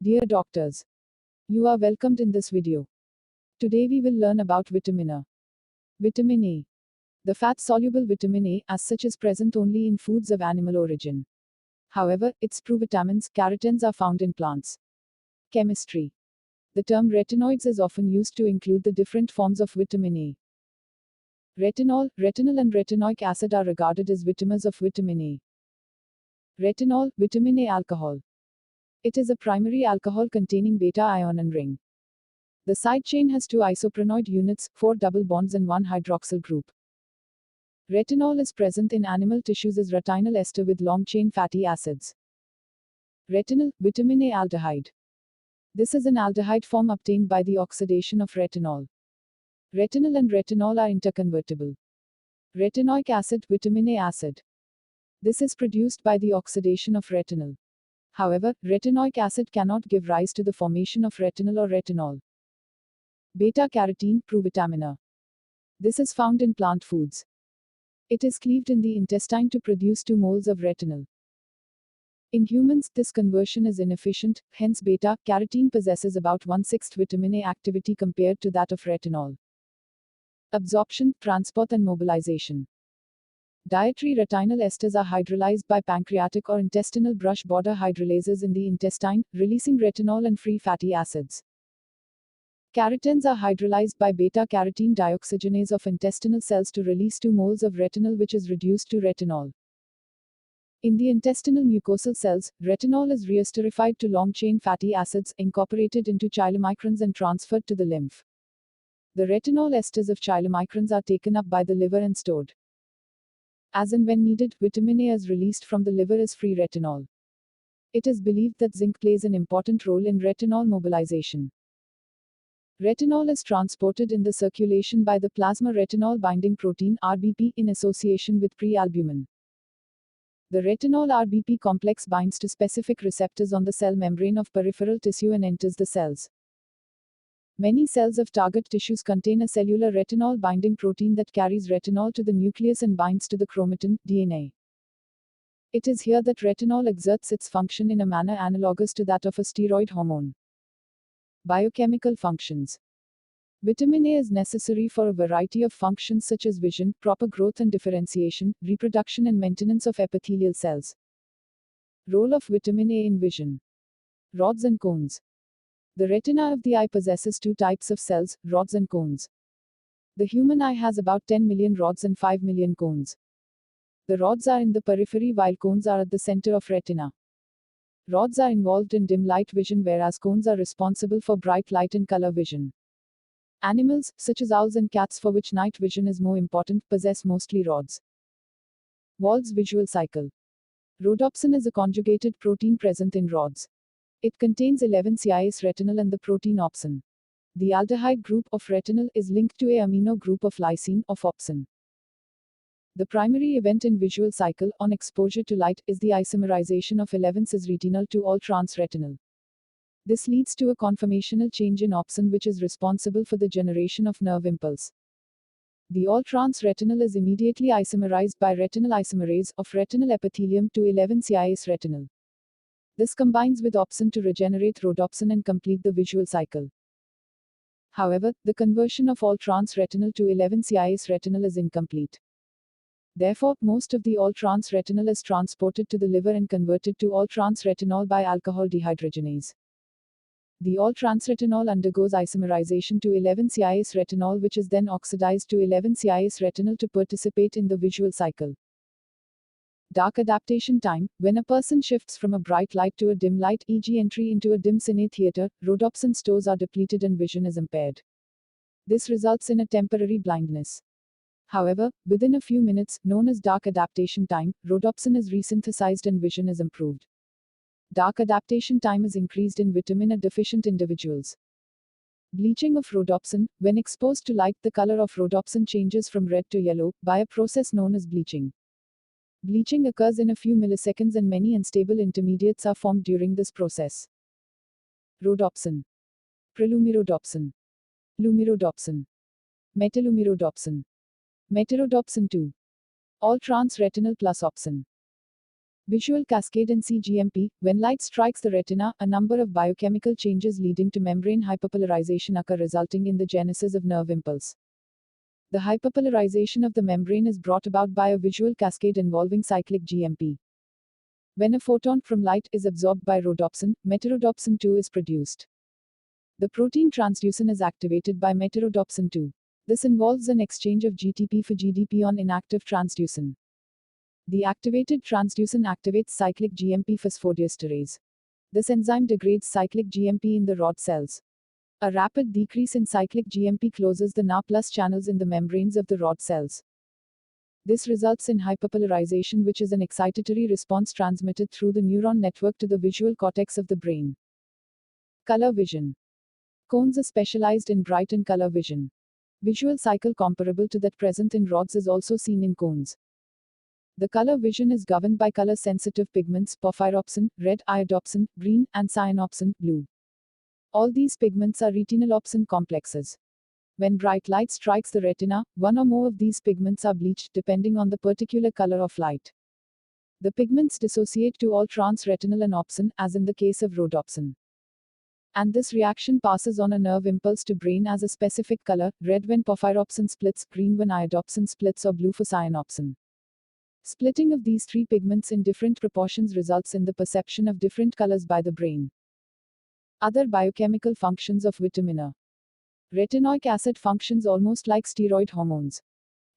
Dear doctors, you are welcomed in this video. Today we will learn about vitamin A. Vitamin A. The fat-soluble vitamin A as such is present only in foods of animal origin. However, its provitamins, carotenes are found in plants. Chemistry. The term retinoids is often used to include the different forms of vitamin A. Retinol, retinol and retinoic acid are regarded as vitamins of vitamin A. Retinol, vitamin A alcohol. It is a primary alcohol containing beta ion and ring. The side chain has 2 isoprenoid units, 4 double bonds and 1 hydroxyl group. Retinol is present in animal tissues as retinyl ester with long-chain fatty acids. Retinol, vitamin A aldehyde. This is an aldehyde form obtained by the oxidation of retinol. Retinol and retinol are interconvertible. Retinoic acid, vitamin A acid. This is produced by the oxidation of retinol. However, retinoic acid cannot give rise to the formation of retinol or retinol. Beta-carotene, provitamin A. This is found in plant foods. It is cleaved in the intestine to produce 2 moles of retinol. In humans, this conversion is inefficient, hence beta-carotene possesses about 1/6 vitamin A activity compared to that of retinol. Absorption, transport and mobilization. Dietary retinyl esters are hydrolyzed by pancreatic or intestinal brush border hydrolases in the intestine, releasing retinol and free fatty acids. Carotenes are hydrolyzed by beta-carotene dioxygenase of intestinal cells to release 2 moles of retinol, which is reduced to retinol. In the intestinal mucosal cells, retinol is reesterified to long-chain fatty acids, incorporated into chylomicrons and transferred to the lymph. The retinol esters of chylomicrons are taken up by the liver and stored. As and when needed, vitamin A is released from the liver as free retinol. It is believed that zinc plays an important role in retinol mobilization. Retinol is transported in the circulation by the plasma retinol binding protein (RBP) in association with prealbumin. The retinol RBP complex binds to specific receptors on the cell membrane of peripheral tissue and enters the cells. Many cells of target tissues contain a cellular retinol binding protein that carries retinol to the nucleus and binds to the chromatin, DNA. It is here that retinol exerts its function in a manner analogous to that of a steroid hormone. Biochemical functions. Vitamin A is necessary for a variety of functions such as vision, proper growth and differentiation, reproduction and maintenance of epithelial cells. Role of vitamin A in vision. Rods and cones. The retina of the eye possesses 2 types of cells, rods and cones. The human eye has about 10 million rods and 5 million cones. The rods are in the periphery while cones are at the center of retina. Rods are involved in dim light vision whereas cones are responsible for bright light and color vision. Animals, such as owls and cats for which night vision is more important, possess mostly rods. Wald's visual cycle. Rhodopsin is a conjugated protein present in rods. It contains 11 cis-retinol and the protein opsin. The aldehyde group of retinol is linked to a amino group of lysine of opsin. The primary event in visual cycle, on exposure to light, is the isomerization of 11 cis-retinol to all-trans retinol. This leads to a conformational change in opsin which is responsible for the generation of nerve impulse. The all-trans retinol is immediately isomerized by retinal isomerase of retinal epithelium to 11 cis-retinol. This combines with opsin to regenerate rhodopsin and complete the visual cycle. However, the conversion of all-trans retinol to 11 cis-retinol is incomplete. Therefore, most of the all-trans retinol is transported to the liver and converted to all-trans retinol by alcohol dehydrogenase. The all-trans retinol undergoes isomerization to 11 cis-retinol which is then oxidized to 11 cis-retinol to participate in the visual cycle. Dark adaptation time. When a person shifts from a bright light to a dim light, e.g. entry into a dim cine theater, rhodopsin stores are depleted and vision is impaired. This results in a temporary blindness. However, within a few minutes, known as dark adaptation time, rhodopsin is resynthesized and vision is improved. Dark adaptation time is increased in vitamin A deficient individuals. Bleaching of rhodopsin. When exposed to light, the color of rhodopsin changes from red to yellow, by a process known as bleaching. Bleaching occurs in a few milliseconds and many unstable intermediates are formed during this process. Rhodopsin. Prelumirodopsin. Lumirodopsin. Metalumirodopsin. Meterodopsin 2. All-trans retinol plus opsin. Visual cascade in CGMP. When light strikes the retina, a number of biochemical changes leading to membrane hyperpolarization occur, resulting in the genesis of nerve impulse. The hyperpolarization of the membrane is brought about by a visual cascade involving cyclic GMP. When a photon from light is absorbed by rhodopsin, meterodopsin 2 is produced. The protein transducin is activated by meterodopsin 2. This involves an exchange of GTP for GDP on inactive transducin. The activated transducin activates cyclic GMP phosphodiesterase. This enzyme degrades cyclic GMP in the rod cells. A rapid decrease in cyclic GMP closes the Na+ channels in the membranes of the rod cells. This results in hyperpolarization, which is an excitatory response transmitted through the neuron network to the visual cortex of the brain. Color vision. Cones are specialized in bright and color vision. Visual cycle comparable to that present in rods is also seen in cones. The color vision is governed by color-sensitive pigments porphyropsin, red, iodopsin, green, and cyanopsin, blue. All these pigments are retinolopsin complexes. When bright light strikes the retina, one or more of these pigments are bleached depending on the particular color of light. The pigments dissociate to all trans-retinal and opsin, as in the case of rhodopsin. And this reaction passes on a nerve impulse to brain as a specific color, red when porphyropsin splits, green when iodopsin splits, or blue for cyanopsin. Splitting of these three pigments in different proportions results in the perception of different colors by the brain. Other biochemical functions of vitamin A. Retinoic acid functions almost like steroid hormones.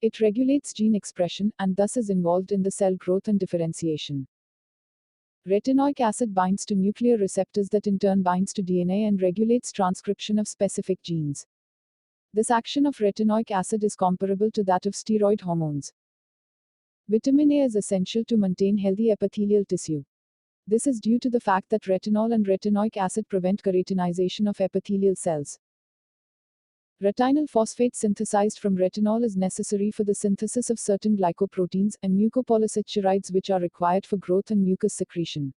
It regulates gene expression, and thus is involved in the cell growth and differentiation. Retinoic acid binds to nuclear receptors that in turn binds to DNA and regulates transcription of specific genes. This action of retinoic acid is comparable to that of steroid hormones. Vitamin A is essential to maintain healthy epithelial tissue. This is due to the fact that retinol and retinoic acid prevent keratinization of epithelial cells. Retinyl phosphate synthesized from retinol is necessary for the synthesis of certain glycoproteins and mucopolysaccharides which are required for growth and mucus secretion.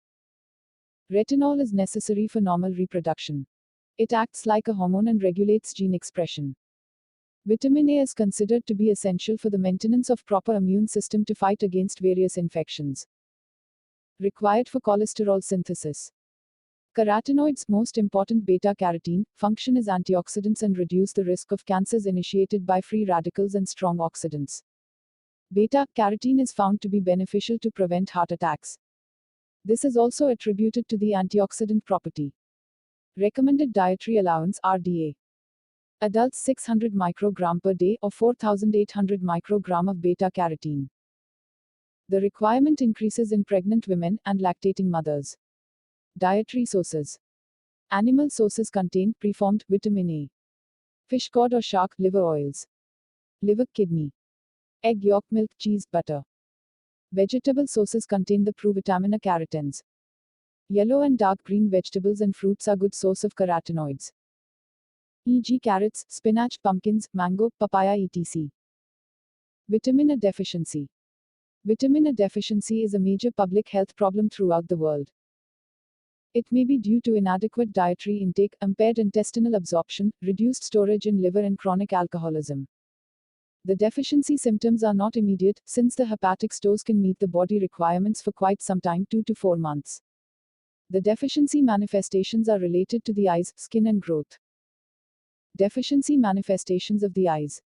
Retinol is necessary for normal reproduction. It acts like a hormone and regulates gene expression. Vitamin A is considered to be essential for the maintenance of proper immune system to fight against various infections. Required for cholesterol synthesis. Carotenoids, most important beta-carotene, function as antioxidants and reduce the risk of cancers initiated by free radicals and strong oxidants. Beta-carotene is found to be beneficial to prevent heart attacks. This is also attributed to the antioxidant property. Recommended dietary allowance RDA. Adults 600 microgram per day or 4800 microgram of beta-carotene. The requirement increases in pregnant women and lactating mothers. Dietary sources. Animal sources contain preformed vitamin A. Fish, cod or shark liver oils. Liver, kidney. Egg yolk, milk, cheese, butter. Vegetable sources contain the provitamina carotens. Yellow and dark green vegetables and fruits are good source of carotenoids, e.g. carrots, spinach, pumpkins, mango, papaya etc. Vitamin A deficiency. Vitamin A deficiency is a major public health problem throughout the world. It may be due to inadequate dietary intake, impaired intestinal absorption, reduced storage in liver and chronic alcoholism. The deficiency symptoms are not immediate, since the hepatic stores can meet the body requirements for quite some time, 2 to 4 months. The deficiency manifestations are related to the eyes, skin and growth. Deficiency manifestations of the eyes.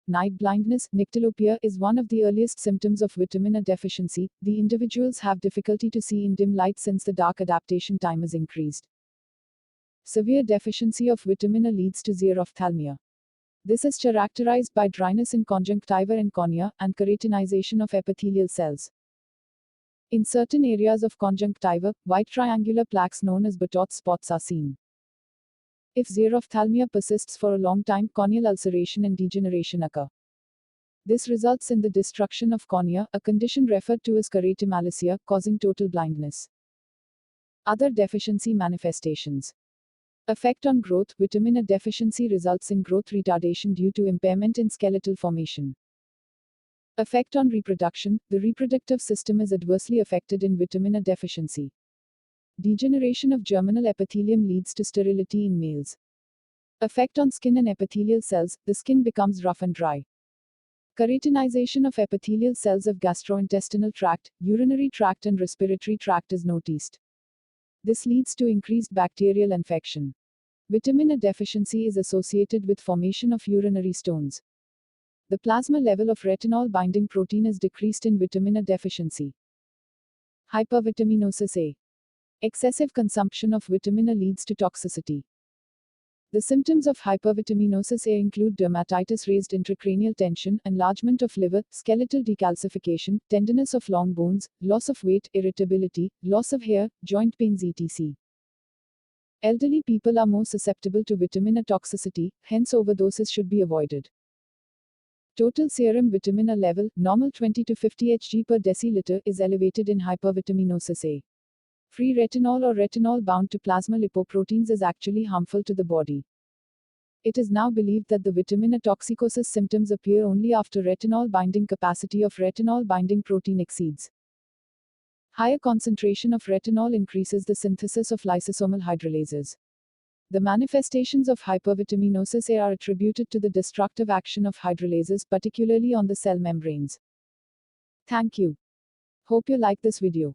Night blindness, nyctalopia, is one of the earliest symptoms of vitamin A deficiency. The individuals have difficulty to see in dim light since the dark adaptation time is increased. Severe deficiency of vitamin A leads to xerophthalmia. This is characterized by dryness in conjunctiva and cornea, and keratinization of epithelial cells. In certain areas of conjunctiva, white triangular plaques known as Botot spots are seen. If xerophthalmia persists for a long time, corneal ulceration and degeneration occur. This results in the destruction of cornea, a condition referred to as keratomalacia, causing total blindness. Other deficiency manifestations. Effect on growth. Vitamin A deficiency results in growth retardation due to impairment in skeletal formation. Effect on reproduction. The reproductive system is adversely affected in vitamin A deficiency. Degeneration of germinal epithelium leads to sterility in males. Effect on skin and epithelial cells. The skin becomes rough and dry. Keratinization of epithelial cells of gastrointestinal tract, urinary tract and respiratory tract is noticed. This leads to increased bacterial infection. Vitamin A deficiency is associated with formation of urinary stones. The plasma level of retinol binding protein is decreased in vitamin A deficiency. Hypervitaminosis A. Excessive consumption of vitamin A leads to toxicity. The symptoms of hypervitaminosis A include dermatitis, raised intracranial tension, enlargement of liver, skeletal decalcification, tenderness of long bones, loss of weight, irritability, loss of hair, joint pains etc. Elderly people are more susceptible to vitamin A toxicity, hence overdoses should be avoided. Total serum vitamin A level, normal 20 to 50 Hg per deciliter, is elevated in hypervitaminosis A. Free retinol or retinol bound to plasma lipoproteins is actually harmful to the body. It is now believed that the vitamin A toxicosis symptoms appear only after retinol binding capacity of retinol binding protein exceeds. Higher concentration of retinol increases the synthesis of lysosomal hydrolases. The manifestations of hypervitaminosis A are attributed to the destructive action of hydrolases, particularly on the cell membranes. Thank you. Hope you like this video.